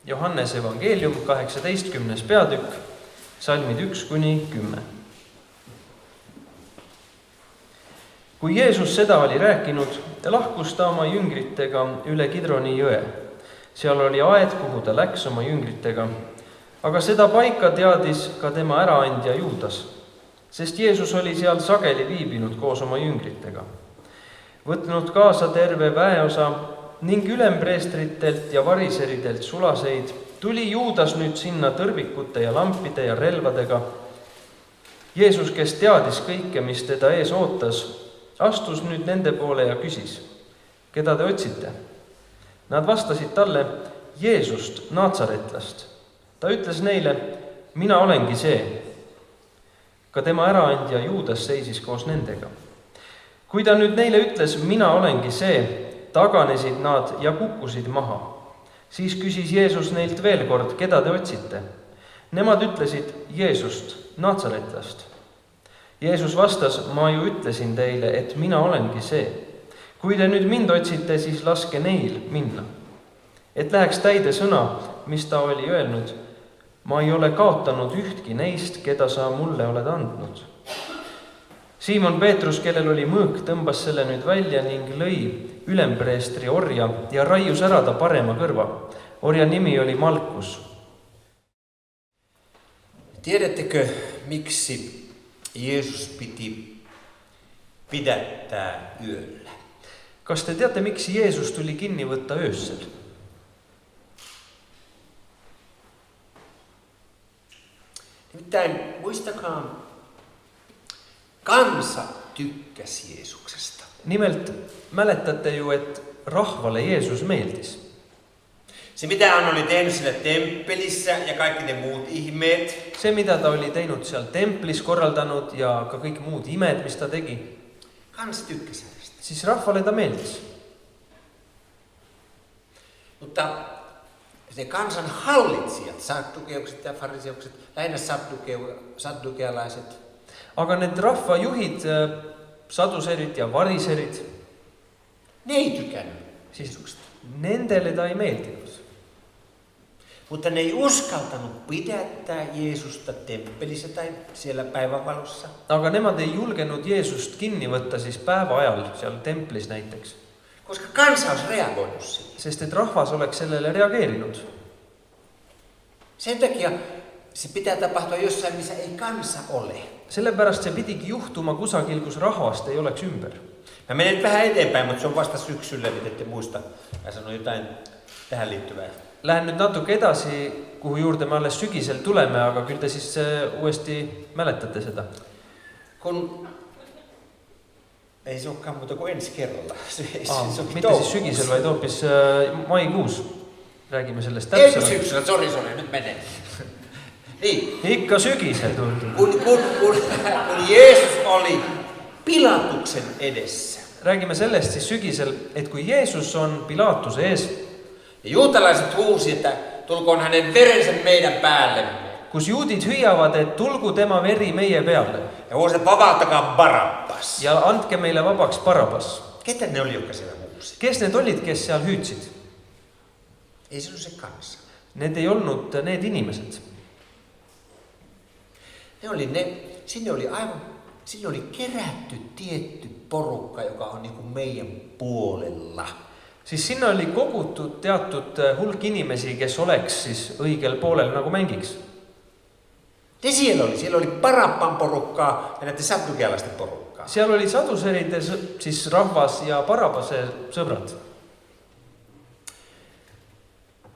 Johannese evangeelium 18. peatükk, salmid 1-10. Kui Jeesus seda oli rääkinud, lahkus ta oma jüngritega üle Kidroni jõe. Seal oli aed, kuhu ta läks oma jüngritega, aga seda paika teadis ka tema äraandja Juudas, sest Jeesus oli seal sageli viibinud koos oma jüngritega. Võtnud kaasa terve väeosa ning ülempreestritelt ja variseridelt sulaseid, tuli Juudas nüüd sinna tõrvikute ja lampide ja relvadega. Jeesus, kes teadis kõike, mis teda ees ootas, astus nüüd nende poole ja küsis, keda te otsite? Nad vastasid talle, Jeesust, Naatsaretlast. Ta ütles neile, mina olengi see. Ka tema äraandja Juudas seisis koos nendega. Kui ta nüüd neile ütles, mina olengi see, taganesid nad ja kukkusid maha. Siis küsis Jeesus neilt veel kord, keda te otsite? Nemad ütlesid, Jeesust, Naatsaretlast. Jeesus vastas, ma ju ütlesin teile, et mina olengi see. Kui te nüüd mind otsite, siis laske neil minna. Et läheks täide sõna, mis ta oli öelnud, ma ei ole kaotanud ühtki neist, keda sa mulle oled andnud. Siimon Peetrus, kellel oli mõõk, tõmbas selle nüüd välja ning lõi ülempreestri orja ja raius ära ta parema kõrva. Orja nimi oli Malkus. Tiedättekö, miksi Jeesus piti pidättää yöllä? Kas te teate, miksi Jeesus tuli kinni võtta öössel? Nimittäin muistakaa, kansa tykkäsi Jeesuksesta. Nimelt mäletate ju, et rahvale Jeesus meeldis. Se mitä hän oli tehnyt siellä temppelissä ja kaikki ne muut ihmeet. See, mida ta oli teinud seal templis, korraldanud ja ka kõik muud imed, mis ta tegi. Kansa tykkäsi hänestä. Siis rahvale ta meeldis. Mutta ne kansan hallitsijat, saddukeukset ja fariseukset, lähinnä saddukealaiset. Aga need rahvajuhid, saduserid ja variserid, ne ei tykännyt Jeesuksesta. Nendele ta ei meeldinud. Mutta ne ei uskaltanut pidättää Jeesusta temppelissä tai siellä päivänvalossa. Aga nemad ei julgenud Jeesust kinni võtta siis päeva ajal, seal templis näiteks. Koska kansa olisi reagoinut siihen. Sest et rahvas oleks sellele reageerinud. Sen takia se pitää tapahtua jossain, missä ei kansa ole. Sellepärast see pidigi juhtuma kusagil, kus rahvast ei oleks ümber. Mä menen vähän eteenpäin, mutta se on vasta syksyllä, niin ette muista. Mä sanon jotain tähän liittyvää. Lähen nüüd natuke edasi, kuhu juurde me alles sügisel tuleme, aga küll te siis uuesti mäletate seda. Kun ei se olekaan muuta kuin ensi kerralla. Mitte siis sügisel, vaid hoopis maikuus. Räägime sellest Ei täpselt. syksyllä, sori, nyt menee. Niin. Ikka sügisel tuntuu. Kun Jeesus oli Pilatuksen edessä. Räägime sellest siis sügisel, et kui Jeesus on Pilaatuse ees, ja juutalaiset huusi, että tulkoon hänen verensä meidän päällemme. kus juudid hüüavad, et tulgu tema veri meie peale. Ja huusi, että vapauttakaa Barabbas. Ja andke meile vabaks Barabbas. Ketä ne oli, jotka siellä huusi? Kes need olid, kes seal hüüdsid? Ei se ollut se kansa. Need ei olnud need inimesed. Sinne oli kerätty tietty porukka, joka on niin kuin meidän puolella. Siis sinna oli kogutud teatud hulk inimesi, kes oleks siis õigel poolel nagu mängiks. Siellä oli Barabban porukkaa ja näiden saddukealaisten porukkaa. Seal oli saduseride siis rahvas ja Barabbase sõbrad.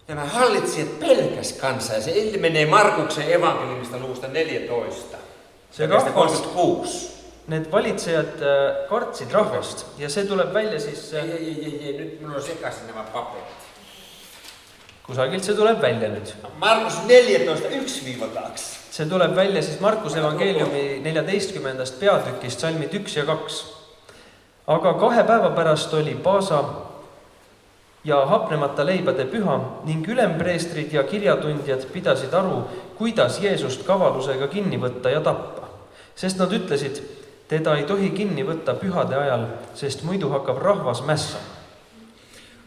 Nämä hallitsijat pelkäs kansaa ja se ilmenee Markuksen evankeliumista luvusta 14. See rahvas, 36. need valitsejad kartsid rahvast ja see tuleb välja siis... Ei, nyt minulla on sekaisin nämä paperit. Kusagilt see tuleb välja nüüd. Markus 14, 1-2. See tuleb välja siis Markuse evangeeliumi 14. peatükist, salmid 1 ja 2. Aga 2 päeva pärast oli Paasa ja hapnemata leibade püha ning ülempreestrid ja kirjatundjad pidasid aru, kuidas Jeesust kavalusega kinni võtta ja tappa. Sest nad ütlesid, teda ei tohi kinni võtta pühade ajal, sest muidu hakkab rahvas mässama.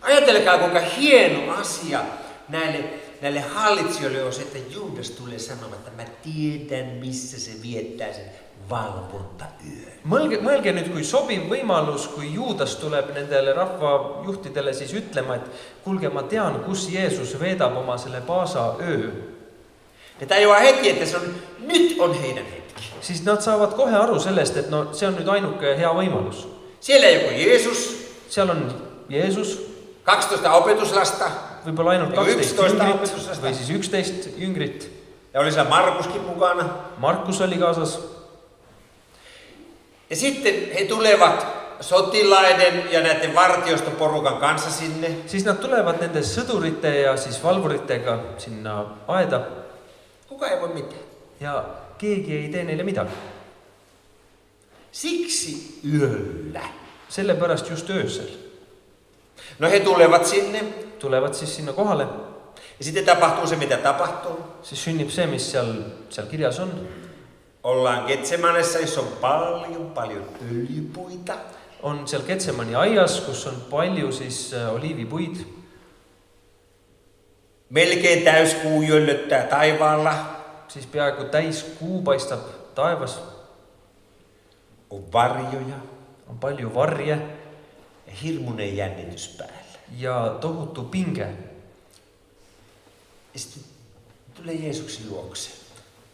Ajatelkaa, kuinka hieno asia näille näille hallitsijoille on se, että Juudas tulee sanomaan, että mä tiedän, missä se viettää sen valvontatyön. Mõelge nüüd, kui sobiv võimalus, kui Juudas tuleb nendele rahvajuhtidele siis ütlema, et kuulge, ma tean, kus Jeesus veedab oma selle paasa öö. Ne tajuaa heti, että nyt on heidän hetki. Siis nad saavad kohe aru sellest, et no see on nüüd ainuke hea võimalus. Siellä joku Jeesus. Seal on Jeesus. 12 opetuslasta. Võib-olla ainult 12 jüngrit või siis 11 jüngrit. Ja oli siellä Markuskin mukana. Markus oli kaasas. Ja sitten he tulevat sotilaiden ja näiden vartiostoporukan kanssa sinne. Siis nad tulevad nende sõdurite ja siis valvuritega sinna aeda. Kuka ei voi mitään. Ja keegi ei tee neile midagi. Siksi yöllä. Sellepärast just öösel. No he tulevat sinne. Tulevad siis sinna kohale. Ja sitten tapahtuu se, mitä tapahtuu. Siis sünnib see, mis seal kirjas on. Ollaan Getsemanessa, jossa on paljon öljypuita. On seal Getsemani aias, kus on palju siis oliivipuid. Melkein täyskuu jöllöttää taivaalla. Siis peaaegu täis kuu paistab taevas. On varjoja. On palju varje. Ja hirmuinen jännitys päällä. Ja tohutu pinge. Ja sitten tulee Jeesuksen luokse.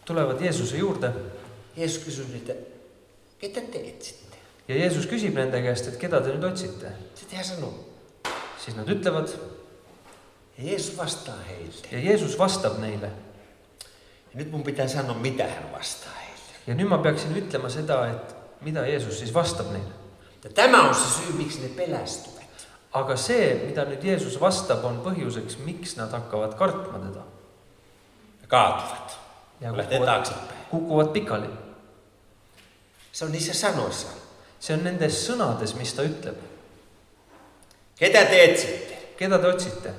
Tulevad Jeesuse juurde. Jeesus kysyy niitä, ketä te etsitte? Ja Jeesus küsib nende käest, et keda te nüüd otsite. Sitten hän sanoo. Siis nad ütlevad. Ja Jeesus vastaa heille. Ja Jeesus vastab neile. Ja nyt mun pitää sanoa, mitä hän vastaa heille. Ja nüüd ma peaksin ütlema seda, et mida Jeesus siis vastab neile. Ja tämä on se syy, miksi ne pelästyvät. Aga see, mida nüüd Jeesus vastab, on põhjuseks, miks nad hakkavad kartma teda. Ja kaatuvat. Ja taaksepäin. Kukuvad pikali. Se on niissä sanoissa. See on nendes sõnades, mis ta ütleb. Ketä te etsitte? Keda te otsite?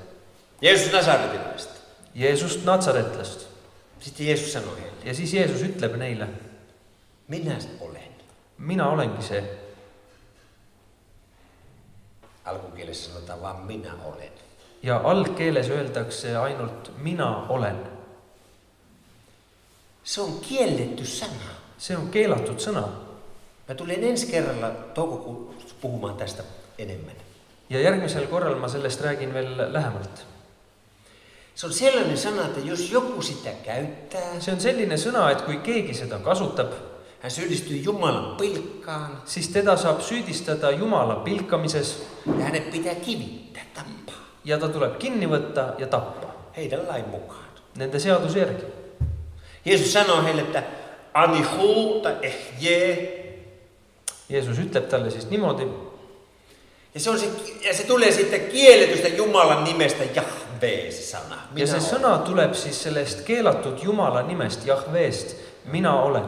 Jeesus Nasaretilaista. Jeesust Natsaretlast. Sitten Jeesus sanoi heille. Ja siis Jeesus ütleb neile. Minä olen. Minä olenkin se. Alkukielessä sanotaan vaan minä olen. Ja algkeeles öeldakse ainult minä olen. Se on kielletty sana. See on keelatud sõna. Mä tulen ensi kerralla toukokuussa puhumaan tästä enemmän. Ja järgmisel korral ma sellest räägin veel lähemalt. Se on sellainen sana, että jos joku sitä käyttää, See on selline sõna, et kui keegi seda kasutab, hän syyllistyy Jumalan pilkkaan siis teda saab süüdistada Jumala pilkamises ja hänet pitää kivittää, tappaa. ja ta tuleb kinni võtta ja tappa. Heidän lain mukaan. Nende seaduse järgi. Jeesus sanoo heille, että anihu tai ehje. Jeesus ütleb talle siis niimoodi. Ja se tulee sitten kielletystä Jumalan nimestä Jahve, se sana. Ja see sõna tuleb siis sellest keelatud Jumala nimest, Jahveest, mina olen.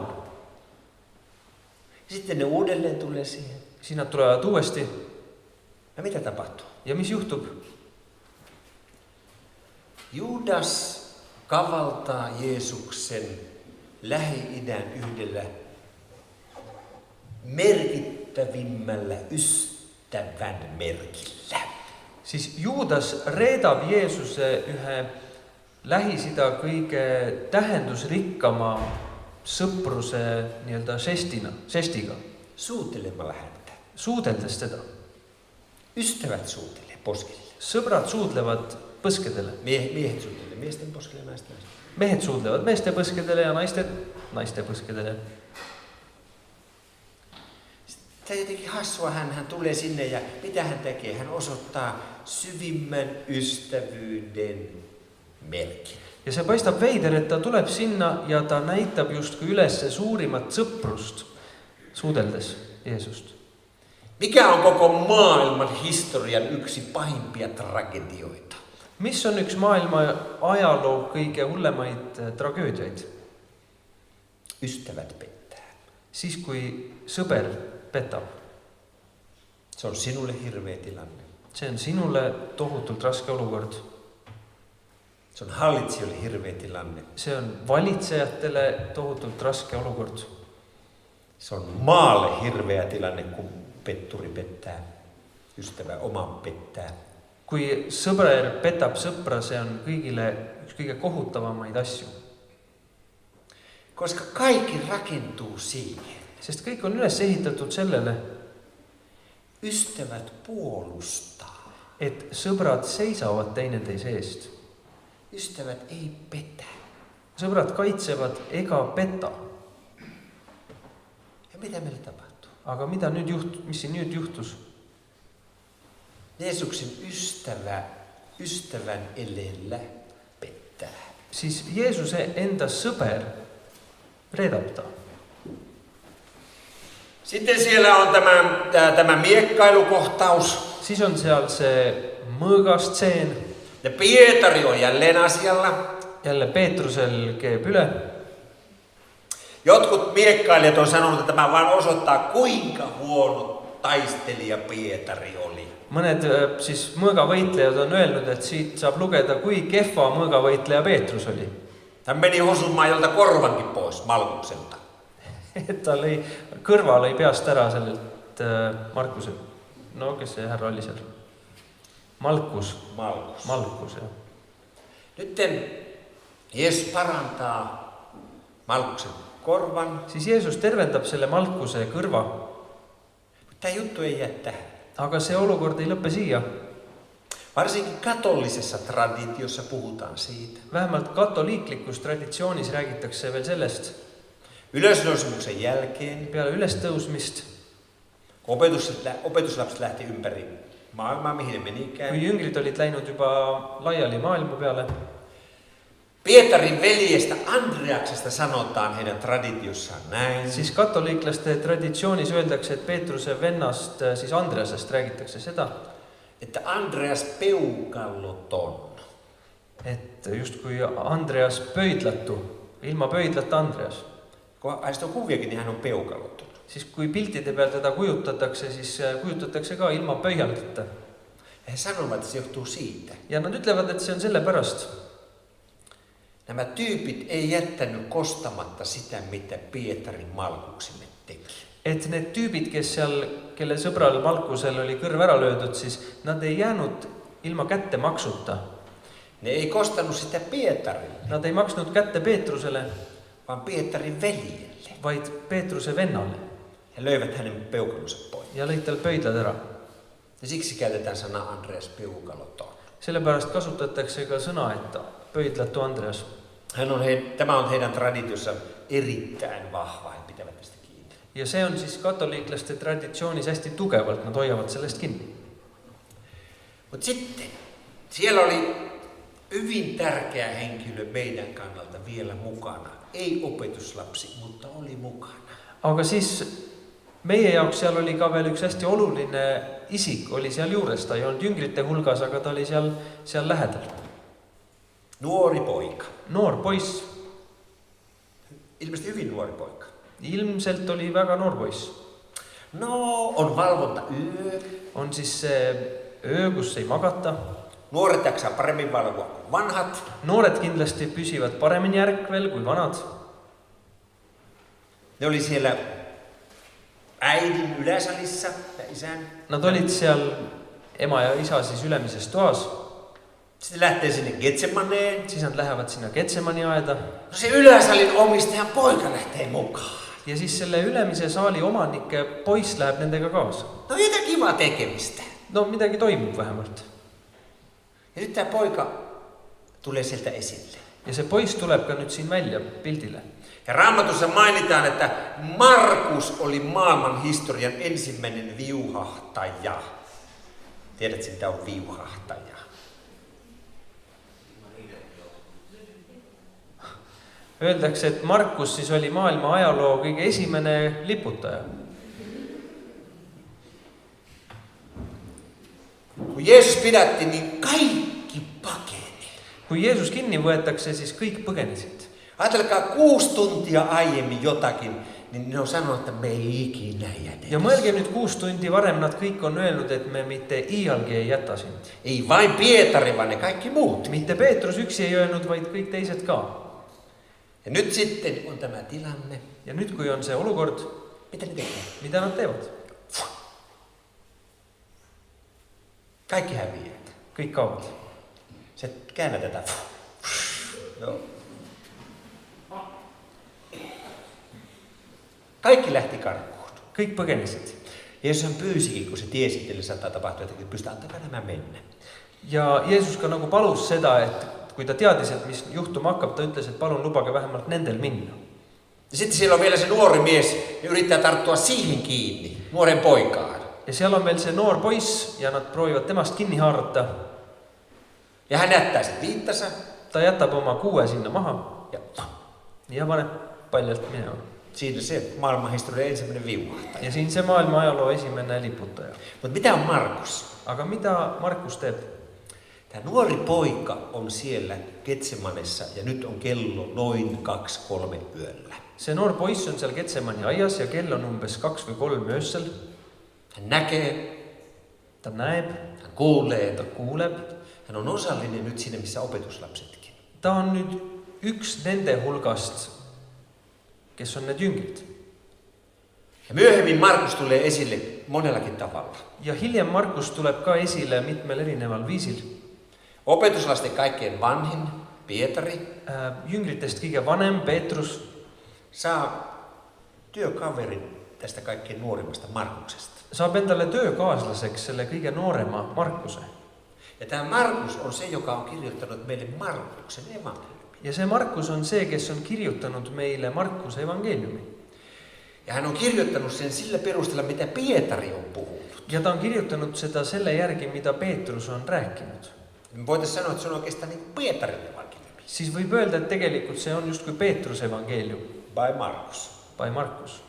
Sitten ne uudelleen tulee siihen. Siis nad tulevad uuesti. Ja mitä tapahtuu? Ja mis juhtub? Juudas kavaltaa Jeesuksen Lähi-idän yhdellä merkittävimmällä ystävän merkillä. Siis Juudas reedab Jeesuse ühe Lähis-Ida kõige tähendusrikkama sõpruse nii-öelda žestiga. Suutelemalla häntä. Suudeldes teda. Ystävät suutelee poskille. Sõbrad suudlevad põskedele. Miehet suutelee miesten poskille, naisten. Mehed suudlevad meeste põskedele ja naiste põskedele. Tämä on jotenkin hassua, hän tulee sinne ja mitä hän tekee? Hän osoittaa syvimmän ystävyyden merkin. Ja see paistab veider, et ta tuleb sinna ja ta näitab justkui üles suurimat sõprust suudeldes Jeesust. Mikä on koko maailman historian yksi pahimpia tragedioita? Mis on üks maailma ajaloo kõige hullemaid tragöödiaid? Ystävät pettää. Siis kui sõber petab. Se on sinulle hirveä tilanne. See on sinule tohutult raske olukord. Se on hallitsijoille hirveä tilanne. See on valitsejatele tohutult raske olukord. Se on maalle hirveä tilanne, kun petturi pettää, ystävä oman pettää, Kui sõber petab sõpra, see on kõigile üks kõige kohutavamaid asju. Koska kaikki rakentuu siihen. Sest kõik on üles ehitatud sellele, Ystävät puolustaa. et sõbrad seisavad teineteise eest. Ystävät ei petä. Sõbrad kaitsevad ega peta. Ja mitä meillä tapahtuu? Aga mis siin nüüd juhtus? Jeesuksen ystävän elellä pettää. Siis Jeesuse enda sõber reedab ta. Sitten siellä on tämä miekkailukohtaus. Siis on seal see mõõgastseen. Ja Pietari on jälleen asialla. Jälle Peetrusel keeb üle. Jotkut miekkailijat on sanonut, että tämä vaan osoittaa, kuinka huono taistelija Pietari oli. Mõned siis mõõgavõitlejad on öelnud, et siit saab lugeda, kui kehva mõõgavõitleja Peetrus oli. Hän meni hosumaan jolta korvankin pois Malkukselta. Et ta kõrva lõi peast ära sellelt Markusel. No, kes see härra oli seal? Malkus, jah. Nyt Jeesus parantaa Malkuksen korvan. Siis Jeesus tervendab selle Malkuse kõrva. Tämä juttu ei jää tähän. Aga see olukord ei lõppe siia. Varsinkin katolisessa traditiossa puhutaan siitä. Vähemalt katoliiklikus traditsioonis räägitakse veel sellest. Ylösnousemuksen jälkeen, Peale ülestõusmist, kun opetuslapset lähti ympäri maailmaa, mihin ne menikään. kui jüngrid olid läinud juba laiali maailma peale, Pietarin veljestä Andreaksesta sanotaan heidän traditiossaan näin. siis katoliiklaste traditsioonis öeldakse, et Peetruse vennast, siis Andreasest räägitakse seda, Että Andreas peukalloton. et justkui Andreas pöidlatu, ilma pöidlata Andreas. Kun näistä on kuviakin, niin hän on peukalloton. Siis kui piltide peal teda kujutatakse, siis kujutatakse ka ilma pöialdata. Ja he sanovat, että se johtuu siitä. Ja nad ütlevad, et see on selle pärast. Nämä tyypit ei jättänyt kostamatta sitä, mitä Pietarin Malkukselle teki. Et need tüübid, kes seal, kelle sõbral Malkusel oli kõrv ära löödud, siis nad ei jäänud ilma kätte maksuta. Ne ei kostanut sitä Pietarille, Nad ei maksnud kätte Peetrusele, vaan Pietarin veljelle. vaid Peetruse vennale He löivät hänen peukalonsa pois. ja lõid tal pöidlad ära. Ja siksi käytetään sana Andreas peukaloton. Sellepärast kasutatakse ka sõna, et pöidlatu Andreas. Tämä on heidän traditiossa erittäin vahva, he pitävät tästä kiinni. Ja see on siis katoliiklaste traditsioonis hästi tugevalt, nad hoiavad sellest kinni. Mutta sitten siellä oli hyvin tärkeä henkilö meidän kannalta vielä mukana. Ei opetuslapsi, mutta oli mukana. Aga siis meie jaoks seal oli ka veel üks hästi oluline isik, oli seal juures. Ta ei olnud jüngrite hulgas, aga ta oli seal lähedal. Nuori poika. Noor poiss. Ilmeisesti hyvin nuori poika. Ilmselt oli väga noor poiss. No, on valvonta yö. On siis see öö, kus ei magata. Nuoret jaksaa paremmin valvoa kuin vanhat. Noored kindlasti püsivad paremini järkvel kui vanad. Ne oli siellä äidin yläsalissa ja isän. Nad olid seal ema ja isa siis ülemises toas. Sitten lähtee sinne Getsemaneen. Siis nad lähevad sinna Getsemani aeda. No se yläsalin omistajan poika lähtee mukaan. Ja siis selle ülemise saali omanike poiss läheb nendega kaasa. No jotain kivaa tekemistä. No midagi toimub vähemalt. Ja nyt tämä poika tulee sieltä esille. Ja see poiss tuleb ka nüüd siin välja pildile. Ja Raamatussa mainitaan, että Markus oli maailman historian ensimmäinen viuhahtaja. Tiedätkö, mitä on viuhahtaja? Öeldakse, et Markus siis oli maailma ajaloo kõige esimene liputaja. Kun Jeesus pidätti, niin kaikki pakeni. Kui Jeesus kinni võetakse, siis kõik põgenesid. Ajatelkaa 6 tuntia aiemmin jotakin, niin ne on sanonut, että me ei ikinä jätetä. Ja mõelge nüüd 6 tundi varem nad kõik on öelnud, et me mitte iialgi ei jäta sind. Ei vain Pietari, vaan ne kaikki muut. Mitte Peetrus üksi ei öelnud, vaid kõik teised ka. Ja nyt sitten on tämä tilanne. Ja nüüd, kui on see olukord, Mitä ne tekee? mida nad teevad? Kaikki häviää. kõik kaovad. Se käännä tätä. Joo. Kaikki lähti karkuun. Kõik põgenesid. Jeesus pyysikin, kun se tiesi, että teille saattaa tapahtua, että pystyy antakaa nämä mennä. Ja Jeesus ka nagu palus seda, et kui ta teadis, et mis juhtuma hakkab, ta ütles, et palun lubage vähemalt nendel minna. Ja sitten siellä on vielä se nuori mies ja yrittää tarttua siihen kiinni, nuoren poikaan. Ja seal on veel see noor poiss ja nad proovivad temast kinni haarata. Ja hän jättää sen viittansa. Ta jätab oma kuue sinna maha Ja paneb paljalt minema. siinä se maailmanhistorian ensimmäinen viuhahtaja. Ja siin see maailma ajaloo esimene liputaja. Mutta mitä on Markus? Aga mida Markus teeb? Tämä nuori poika on siellä Getsemanessa ja nyt on kello noin 2-3 yöllä. See noor poiss on seal Getsemani aias ja kell on umbes 2 või 3 öösel. Hän näkee, Ta näeb, hän kuulee, ta kuuleb. hän on osallinen nyt siinä, missä opetuslapsetkin. Ta on nüüd üks nende hulgast, kes on need jüngrid. Ja myöhemmin Markus tulee esille monellakin tavalla. Ja hiljem Markus tuleb ka esile mitmel erineval viisil. Opetuslasten kaikkein vanhin, Pietari, Jüngritest kõige vanem, Peetrus, saa työkaverin tästä kaikkein nuorimmasta Markuksesta. saab endale töökaaslaseks selle kõige noorema Markuse. Ja tämä Markus on se, joka on kirjoittanut meille Markuksen evankeliumin. Ja see Markus on see, kes on kirjuttanut meile Markuse evankeliumi. Ja hän on kirjoittanut sen sillä perusteella, mitä Pietari on puhunut. Ja ta on kirjuttanut seda selle järgi, mida Peetrus on rääkinud. Me voitaisiin sanoa, että se on oikeastaan niin kuin Pietarin evankeliumi. Siis võib öelda, et tegelikult see on justkui Peetruse evankelium. By Markus. By Markus.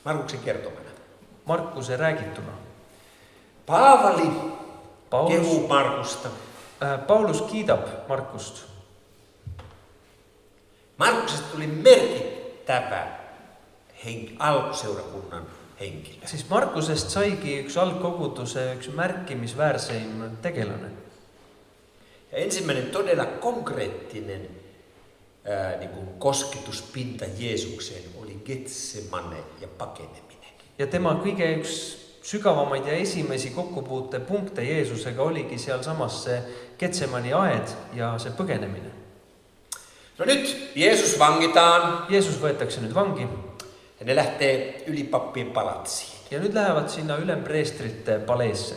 Markuksen kertomana. Markuse räägituna. Paavali kehuu Paulus, Markusta. Paulus kiidab Markust. Markuksesta tuli merkittävä alkuseurakunnan henkilö. Siis Markusest saigi üks algkoguduse, üks märkimisväärseim tegelane. Ja ensimmäinen todella konkreettinen niin kuin kosketuspinta Jeesukseen oli Getsemane ja pakeneminen. Ja tema kõige üks sügavamaid ja esimesi kokkupuutepunkte Jeesusega oligi sealsamas see Getsemani aed ja see põgenemine. No nyt Jeesus vangitaan. Jeesus võetakse nüüd vangi. Ja ne lähtee ylipappien palatsiin. Ja nüüd lähevad sinna ülempreestrite paleesse.